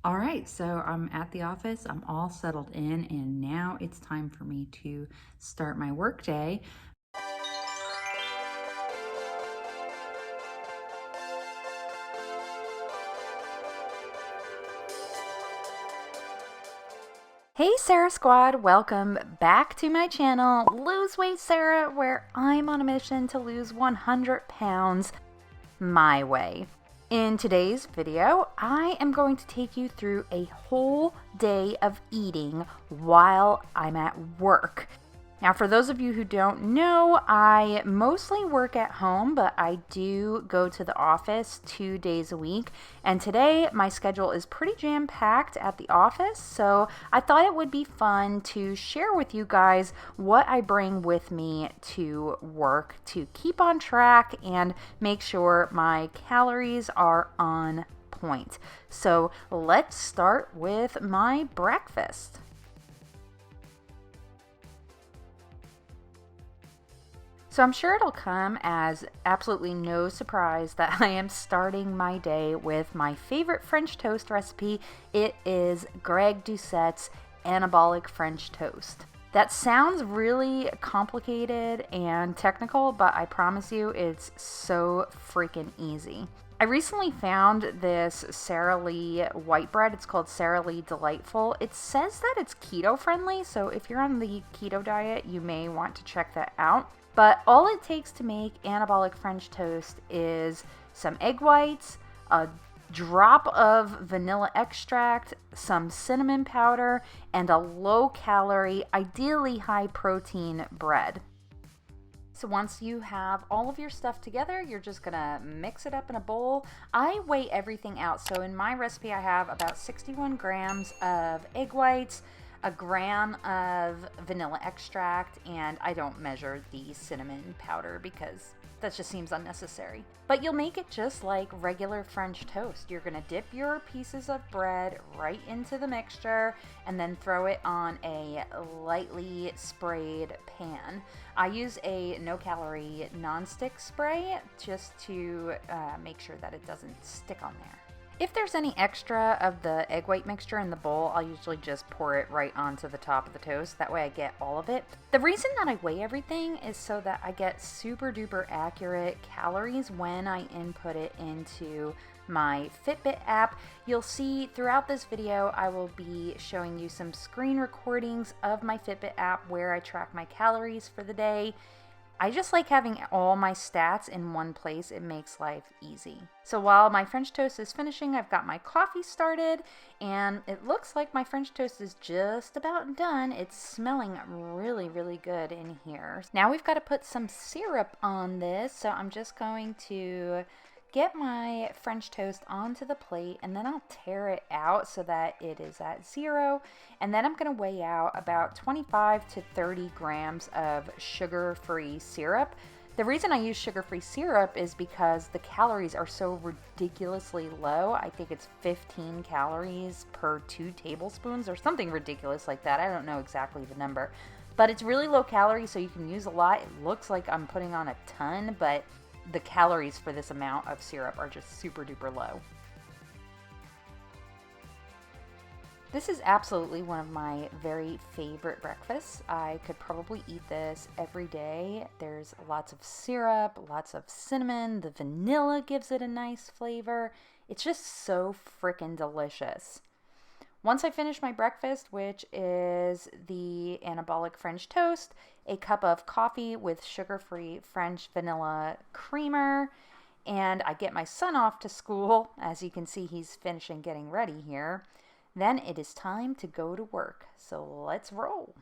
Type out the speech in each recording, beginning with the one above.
All right, so I'm at the office, I'm all settled in, and now it's time for me to start my work day. Hey Sara Squad, welcome back to my channel, Lose Weight Sarah, where I'm on a mission to lose 100 pounds my way. In today's video, I am going to take you through a whole day of eating while I'm at work. Now, for those of you who don't know, I mostly work at home, but I do go to the office 2 days a week. And today, my schedule is pretty jam-packed at the office, so I thought it would be fun to share with you guys what I bring with me to work to keep on track and make sure my calories are on point. So let's start with my breakfast. So I'm sure it'll come as absolutely no surprise that I am starting my day with my favorite French toast recipe. It is Greg Doucette's anabolic French toast. That sounds really complicated and technical, but I promise you it's so freaking easy. I recently found this Sara Lee white bread. It's called Sara Lee Delightful. It says that it's keto friendly, so if you're on the keto diet, you may want to check that out. But all it takes to make anabolic French toast is some egg whites, a drop of vanilla extract, some cinnamon powder, and a low-calorie, ideally high-protein bread. So once you have all of your stuff together, you're just gonna mix it up in a bowl. I weigh everything out. So in my recipe, I have about 61 grams of egg whites, a gram of vanilla extract, and I don't measure the cinnamon powder because that just seems unnecessary. But you'll make it just like regular French toast. You're gonna dip your pieces of bread right into the mixture and then throw it on a lightly sprayed pan. I use a no-calorie non-stick spray just to make sure that it doesn't stick on there. If there's any extra of the egg white mixture in the bowl, I'll usually just pour it right onto the top of the toast. That way I get all of it. The reason that I weigh everything is so that I get super duper accurate calories when I input it into my Fitbit app. You'll see throughout this video, I will be showing you some screen recordings of my Fitbit app where I track my calories for the day. I just like having all my stats in one place. It makes life easy. So while my French toast is finishing, I've got my coffee started, and it looks like my French toast is just about done. It's smelling really, really good in here. Now we've got to put some syrup on this, so I'm just going to get my French toast onto the plate, and then I'll tear it out so that it is at 0. And then I'm going to weigh out about 25 to 30 grams of sugar-free syrup. The reason I use sugar-free syrup is because the calories are so ridiculously low. I think it's 15 calories per 2 tablespoons or something ridiculous like that. I don't know exactly the number. But it's really low calorie, so you can use a lot. It looks like I'm putting on a ton, but the calories for this amount of syrup are just super duper low. This is absolutely one of my very favorite breakfasts. I could probably eat this every day. There's lots of syrup, lots of cinnamon. The vanilla gives it a nice flavor. It's just so freaking delicious. Once I finish my breakfast, which is the anabolic French toast, a cup of coffee with sugar-free French vanilla creamer, and I get my son off to school. As you can see, he's finishing getting ready here. Then it is time to go to work. So let's roll.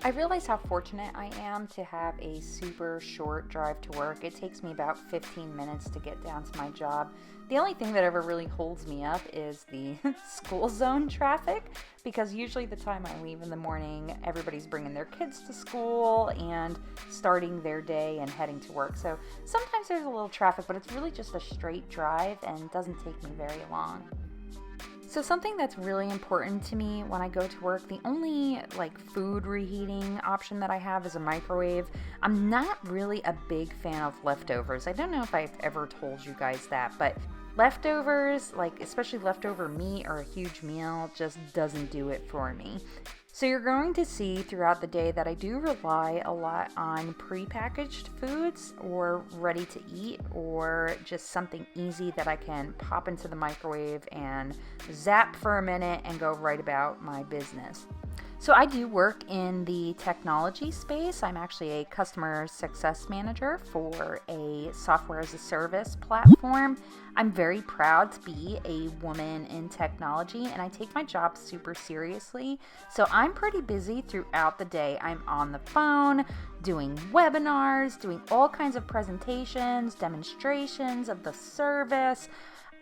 I realize how fortunate I am to have a super short drive to work. It takes me about 15 minutes to get down to my job. The only thing that ever really holds me up is the school zone traffic, because usually the time I leave in the morning, everybody's bringing their kids to school and starting their day and heading to work. So sometimes there's a little traffic, but it's really just a straight drive and doesn't take me very long. So something that's really important to me when I go to work, the only like food reheating option that I have is a microwave. I'm not really a big fan of leftovers. I don't know if I've ever told you guys that, but leftovers, like especially leftover meat or a huge meal, just doesn't do it for me. So you're going to see throughout the day that I do rely a lot on prepackaged foods or ready to eat or just something easy that I can pop into the microwave and zap for a minute and go right about my business. So I do work in the technology space. I'm actually a customer success manager for a software as a service platform. I'm very proud to be a woman in technology and I take my job super seriously. So I'm pretty busy throughout the day. I'm on the phone, doing webinars, doing all kinds of presentations, demonstrations of the service.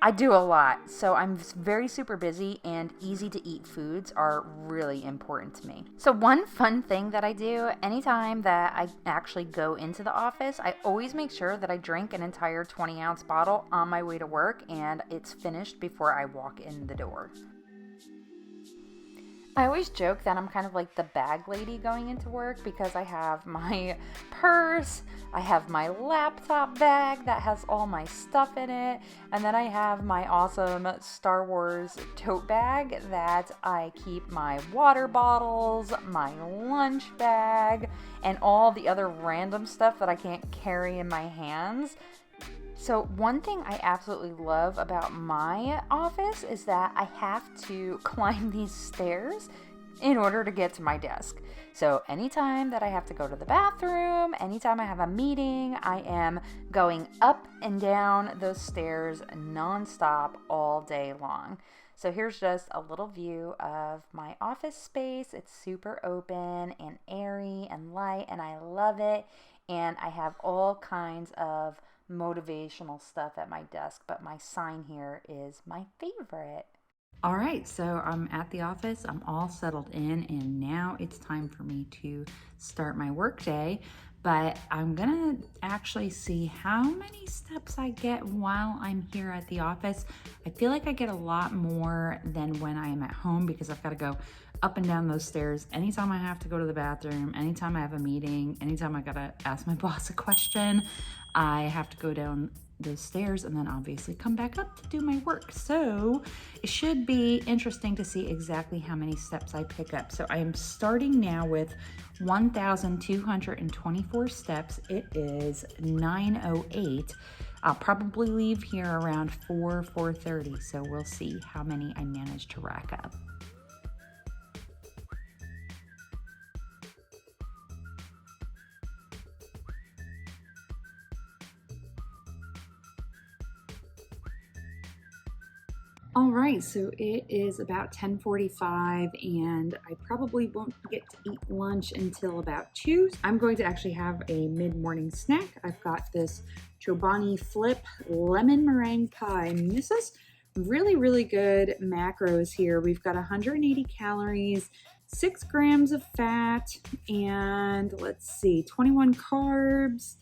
I do a lot, so I'm very super busy, and easy to eat foods are really important to me. So one fun thing that I do anytime that I actually go into the office, I always make sure that I drink an entire 20-ounce bottle on my way to work and it's finished before I walk in the door. I always joke that I'm kind of like the bag lady going into work because I have my purse, I have my laptop bag that has all my stuff in it, and then I have my awesome Star Wars tote bag that I keep my water bottles, my lunch bag, and all the other random stuff that I can't carry in my hands. So one thing I absolutely love about my office is that I have to climb these stairs in order to get to my desk. So anytime that I have to go to the bathroom, anytime I have a meeting, I am going up and down those stairs nonstop all day long. So here's just a little view of my office space. It's super open and airy and light, and I love it. And I have all kinds of motivational stuff at my desk, but my sign here is my favorite. All right, so I'm at the office, I'm all settled in, and now it's time for me to start my workday. But I'm gonna actually see how many steps I get while I'm here at the office. I feel like I get a lot more than when I am at home because I've got to go up and down those stairs anytime I have to go to the bathroom, anytime I have a meeting, anytime I gotta ask my boss a question. I have to go down those stairs and then obviously come back up to do my work. So it should be interesting to see exactly how many steps I pick up. So I am starting now with 1,224 steps. It is 9:08. I'll probably leave here around 4:30. So we'll see how many I manage to rack up. All right, so it is about 10:45 and I probably won't get to eat lunch until about 2. I'm going to actually have a mid-morning snack. I've got this Chobani Flip lemon meringue pie. This is really, really good macros here. We've got 180 calories, 6 grams of fat, and let's see, 21 carbs,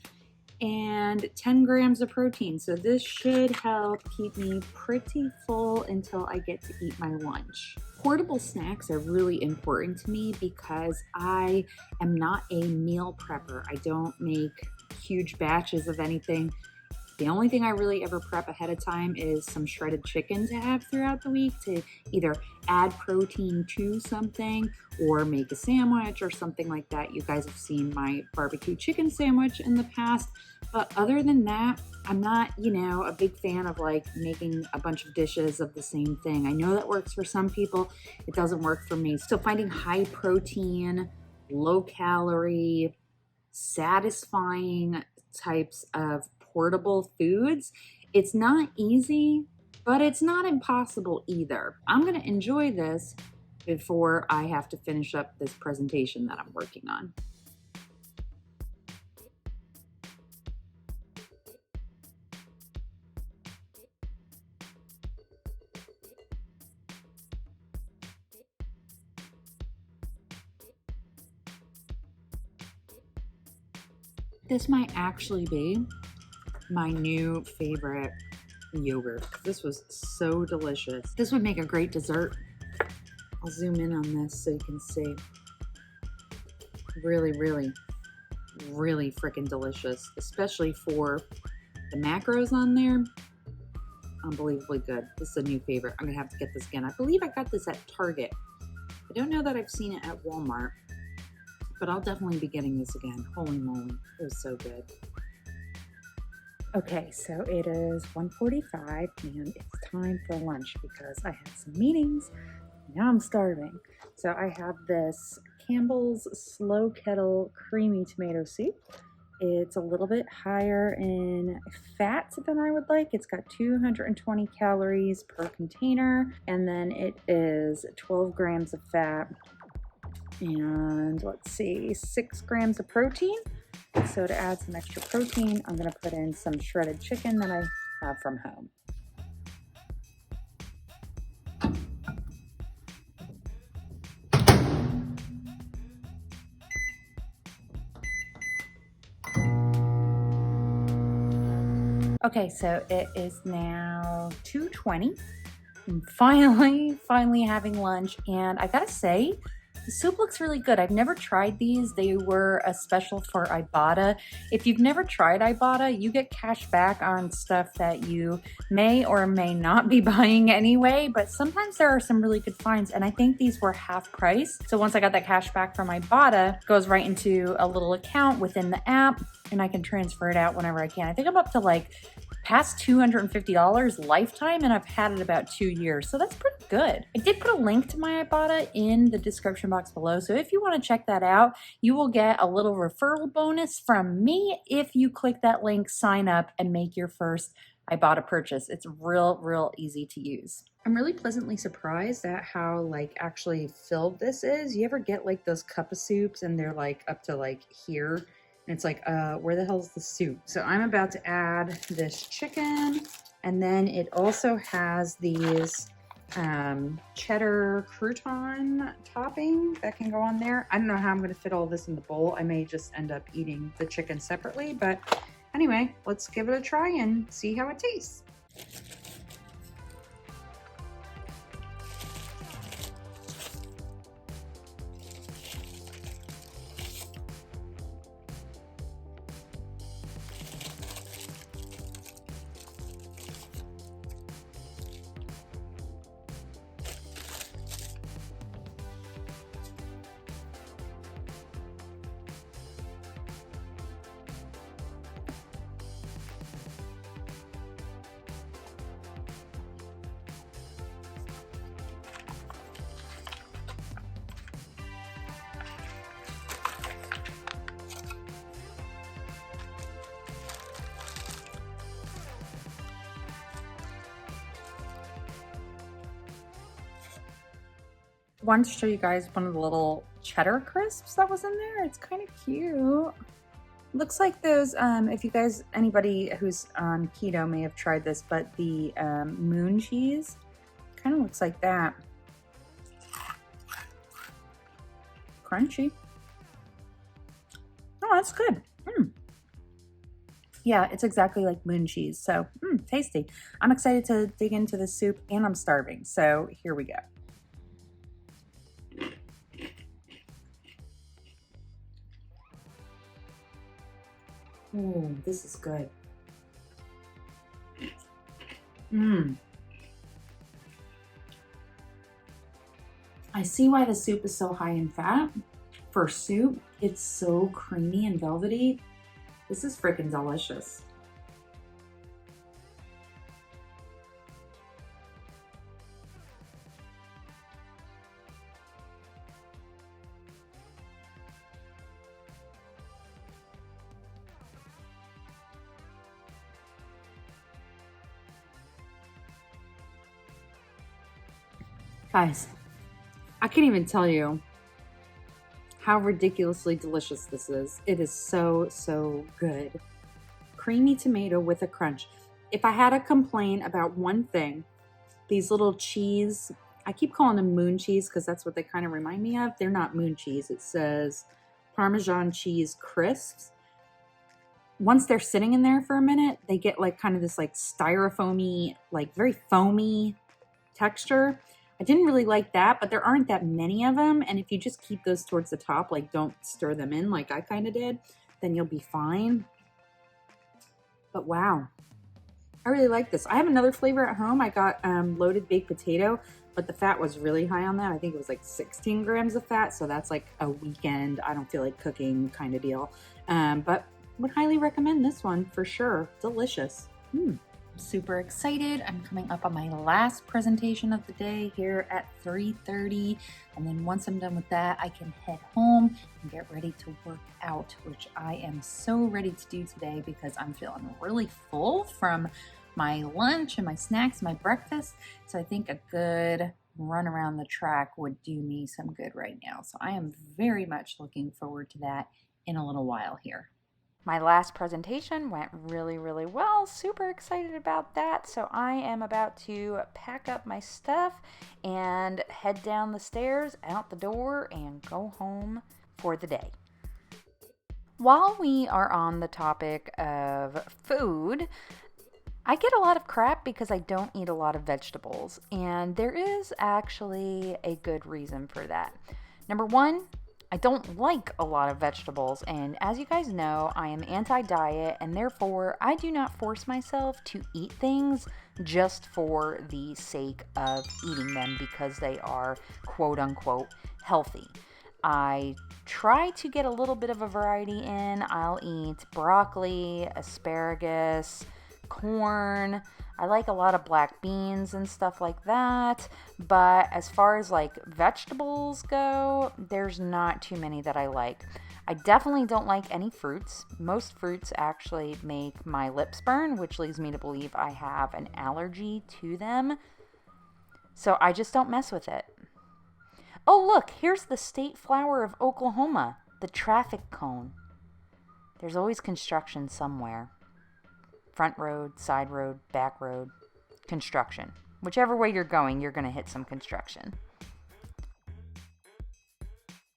and 10 grams of protein. So this should help keep me pretty full until I get to eat my lunch. Portable snacks are really important to me because I am not a meal prepper. I don't make huge batches of anything. The only thing I really ever prep ahead of time is some shredded chicken to have throughout the week to either add protein to something or make a sandwich or something like that. You guys have seen my barbecue chicken sandwich in the past. But other than that, I'm not, a big fan of like making a bunch of dishes of the same thing. I know that works for some people. It doesn't work for me. So finding high protein, low calorie, satisfying types of portable foods, it's not easy, but it's not impossible either. I'm going to enjoy this before I have to finish up this presentation that I'm working on. This might actually be my new favorite yogurt. This was so delicious. This would make a great dessert. I'll zoom in on this so you can see. Really, really, really freaking delicious, especially for the macros on there. Unbelievably good. This is a new favorite. I'm gonna have to get this again. I believe I got this at Target. I don't know that I've seen it at Walmart, but I'll definitely be getting this again. Holy moly, it was so good. Okay, so it is 1:45 and it's time for lunch because I had some meetings. Now I'm starving. So I have this Campbell's Slow Kettle Creamy Tomato Soup. It's a little bit higher in fat than I would like. It's got 220 calories per container, and then it is 12 grams of fat and let's see, 6 grams of protein. So to add some extra protein, I'm gonna put in some shredded chicken that I have from home. Okay, so it is now 2:20. I'm finally having lunch, and I gotta say, the soup looks really good. I've never tried these. They were a special for Ibotta. If you've never tried Ibotta, you get cash back on stuff that you may or may not be buying anyway, but sometimes there are some really good finds, and I think these were half price. So once I got that cash back from Ibotta, it goes right into a little account within the app, and I can transfer it out whenever I can. I think I'm up to like past $250 lifetime, and I've had it about 2 years, so that's pretty good. I did put a link to my Ibotta in the description box below, so if you want to check that out, you will get a little referral bonus from me if you click that link, sign up, and make your first Ibotta purchase. It's real easy to use. I'm really pleasantly surprised at how like actually filled this is. You ever get like those cup of soups and they're like up to like here? And it's like, where the hell's the soup? So I'm about to add this chicken, and then it also has these cheddar crouton topping that can go on there. I don't know how I'm gonna fit all this in the bowl. I may just end up eating the chicken separately, but anyway, let's give it a try and see how it tastes. I wanted to show you guys one of the little cheddar crisps that was in there. It's kind of cute. Looks like those, if you guys, anybody who's on keto may have tried this, but the moon cheese kind of looks like that. Crunchy. Oh, that's good. Yeah, it's exactly like moon cheese. So, tasty. I'm excited to dig into the soup, and I'm starving. So here we go. This is good. I see why the soup is so high in fat. For soup, it's so creamy and velvety. This is freaking delicious. Guys, I can't even tell you how ridiculously delicious this is. It is so good. Creamy tomato with a crunch. If I had to complain about one thing, these little cheese, I keep calling them moon cheese because that's what they kind of remind me of. They're not moon cheese. It says Parmesan cheese crisps. once they're sitting in there for a minute, they get like kind of this like styrofoamy, like very foamy texture. I didn't really like that, but there aren't that many of them. And if you just keep those towards the top, like don't stir them in like I kind of did, then you'll be fine. But wow, I really like this. I have another flavor at home. I got loaded baked potato, but the fat was really high on that. I think it was like 16 grams of fat. So that's like a weekend, I don't feel like cooking kind of deal. But would highly recommend this one for sure. Delicious. I'm super excited. I'm coming up on my last presentation of the day here at 3:30. And then once I'm done with that, I can head home and get ready to work out, which I am so ready to do today because I'm feeling really full from my lunch and my snacks, my breakfast. So I think a good run around the track would do me some good right now. So I am very much looking forward to that in a little while here. My last presentation went really, really well. Super excited about that. So I am about to pack up my stuff and head down the stairs, out the door, and go home for the day. While we are on the topic of food, I get a lot of crap because I don't eat a lot of vegetables, and there is actually a good reason for that. Number one, I don't like a lot of vegetables, and as you guys know, I am anti-diet, and therefore I do not force myself to eat things just for the sake of eating them because they are quote-unquote healthy. I try to get a little bit of a variety in. I'll eat broccoli, asparagus, corn. I like a lot of black beans and stuff like that, but as far as like vegetables go, there's not too many that I like. I definitely don't like any fruits. Most fruits actually make my lips burn, which leads me to believe I have an allergy to them. So I just don't mess with it. Oh, look, here's the state flower of Oklahoma, the traffic cone. There's always construction somewhere. Front road, side road, back road, construction. Whichever way you're going, you're going to hit some construction.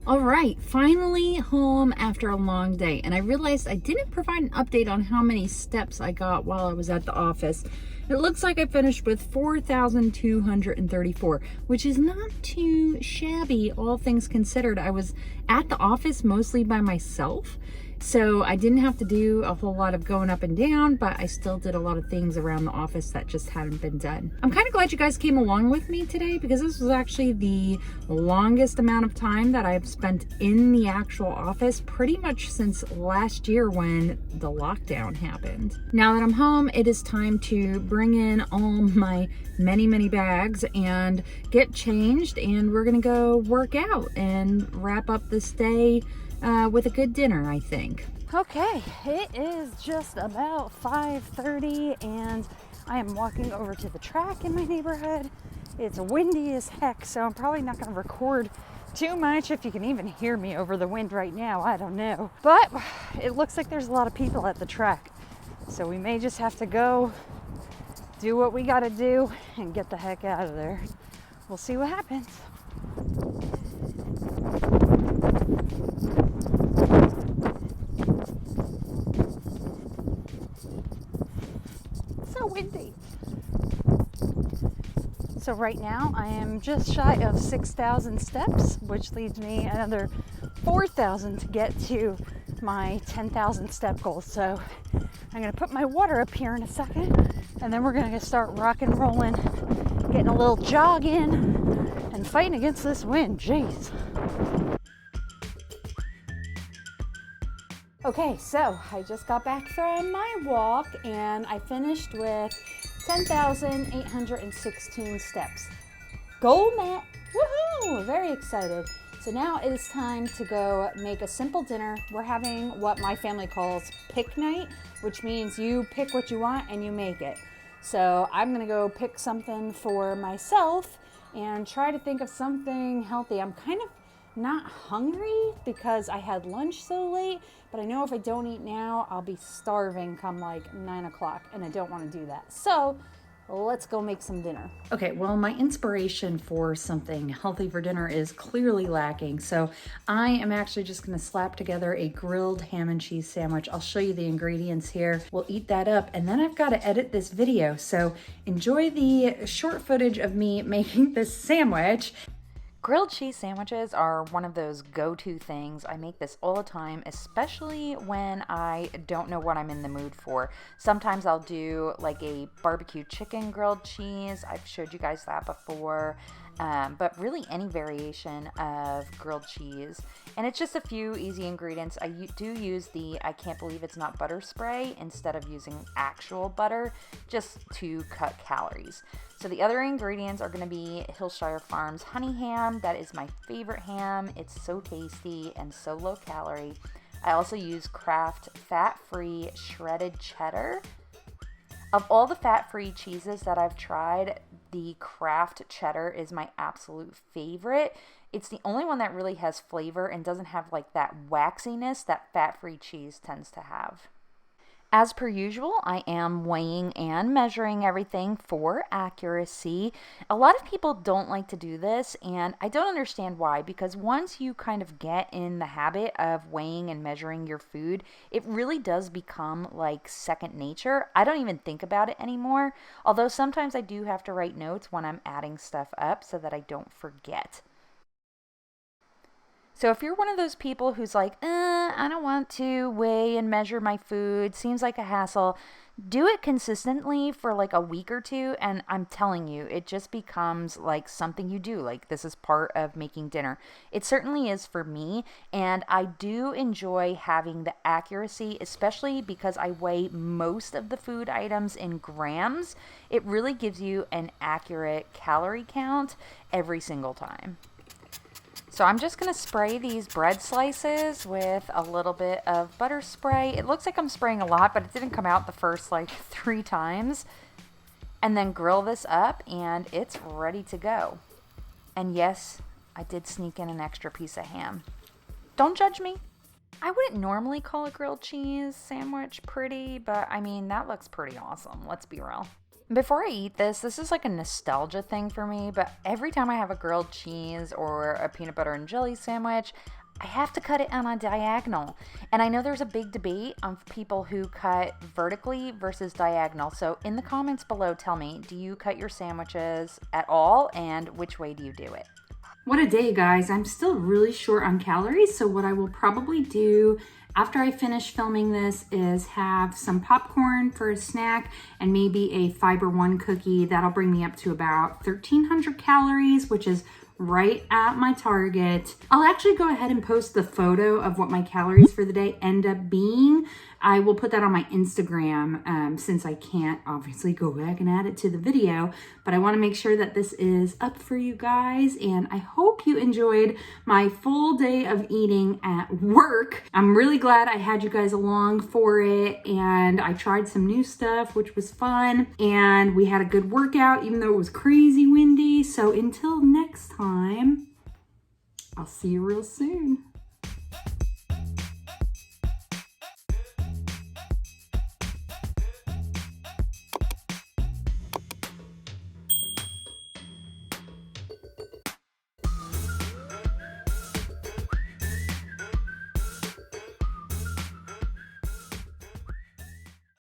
All right, finally home after a long day. And I realized I didn't provide an update on how many steps I got while I was at the office. It looks like I finished with 4,234, which is not too shabby, all things considered. I was at the office mostly by myself, so I didn't have to do a whole lot of going up and down, but I still did a lot of things around the office that just hadn't been done. I'm kind of glad you guys came along with me today because this was actually the longest amount of time that I've spent in the actual office pretty much since last year when the lockdown happened. Now that I'm home, it is time to bring in all my many bags and get changed, and we're gonna go work out and wrap up this day with a good dinner, I think. Okay, it is just about 5:30 and I am walking over to the track in my neighborhood. It's windy as heck, so I'm probably not going to record too much. If you can even hear me over the wind right now, I don't know. But it looks like there's a lot of people at the track, so we may just have to go do what we got to do and get the heck out of there. We'll see what happens. So windy. So right now I am just shy of 6,000 steps, which leaves me another 4,000 to get to my 10,000 step goal. So I'm going to put my water up here in a second, and then we're going to start rock and rolling, getting a little jog in and fighting against this wind. Jeez. Okay, so I just got back from my walk and I finished with 10,816 steps. Goal met! Woohoo! Very excited. So now it is time to go make a simple dinner. We're having what my family calls pick night, which means you pick what you want and you make it. So I'm gonna go pick something for myself and try to think of something healthy. I'm kind of not hungry because I had lunch so late, but I know if I don't eat now, I'll be starving come like 9 o'clock, and I don't want to do that. So let's go make some dinner. Okay, well, my inspiration for something healthy for dinner is clearly lacking. So I am actually just gonna slap together a grilled ham and cheese sandwich. I'll show you the ingredients here. We'll eat that up, and then I've gotta edit this video. So enjoy the short footage of me making this sandwich. Grilled cheese sandwiches are one of those go-to things. I make this all the time, especially when I don't know what I'm in the mood for. Sometimes I'll do like a barbecue chicken grilled cheese. I've showed you guys that before. But really any variation of grilled cheese. And it's just a few easy ingredients. I do use the I can't believe it's not butter spray instead of using actual butter, just to cut calories. So the other ingredients are going to be Hillshire Farms honey ham. That is my favorite ham. It's so tasty and so low calorie. I also use Kraft fat-free shredded cheddar. Of all the fat-free cheeses that I've tried, the Kraft cheddar is my absolute favorite. It's the only one that really has flavor and doesn't have like that waxiness that fat-free cheese tends to have. As per usual, I am weighing and measuring everything for accuracy. A lot of people don't like to do this, and I don't understand why, because once you kind of get in the habit of weighing and measuring your food, it really does become like second nature. I don't even think about it anymore, although sometimes I do have to write notes when I'm adding stuff up so that I don't forget. So if you're one of those people who's like, I don't want to weigh and measure my food, seems like a hassle, do it consistently for like a week or two, and I'm telling you, it just becomes like something you do. Like, this is part of making dinner. It certainly is for me, and I do enjoy having the accuracy, especially because I weigh most of the food items in grams. It really gives you an accurate calorie count every single time. So I'm just going to spray these bread slices with a little bit of butter spray. It looks like I'm spraying a lot, but it didn't come out the first like 3 times. And then grill this up, and it's ready to go. And yes, I did sneak in an extra piece of ham. Don't judge me. I wouldn't normally call a grilled cheese sandwich pretty, but I mean, that looks pretty awesome. Let's be real. Before I eat this is like a nostalgia thing for me, but every time I have a grilled cheese or a peanut butter and jelly sandwich, I have to cut it on a diagonal. And I know there's a big debate on people who cut vertically versus diagonal. So in the comments below, tell me, do you cut your sandwiches at all, and which way do you do it? What a day, guys. I'm still really short on calories, so what I will probably do after I finish filming this is have some popcorn for a snack and maybe a Fiber One cookie. That'll bring me up to about 1,300 calories, which is right at my target. I'll actually go ahead and post the photo of what my calories for the day end up being. I will put that on my Instagram since I can't obviously go back and add it to the video, but I want to make sure that this is up for you guys, and I hope you enjoyed my full day of eating at work. I'm really glad I had you guys along for it, and I tried some new stuff, which was fun, and we had a good workout even though it was crazy windy. So until next time, I'll see you real soon.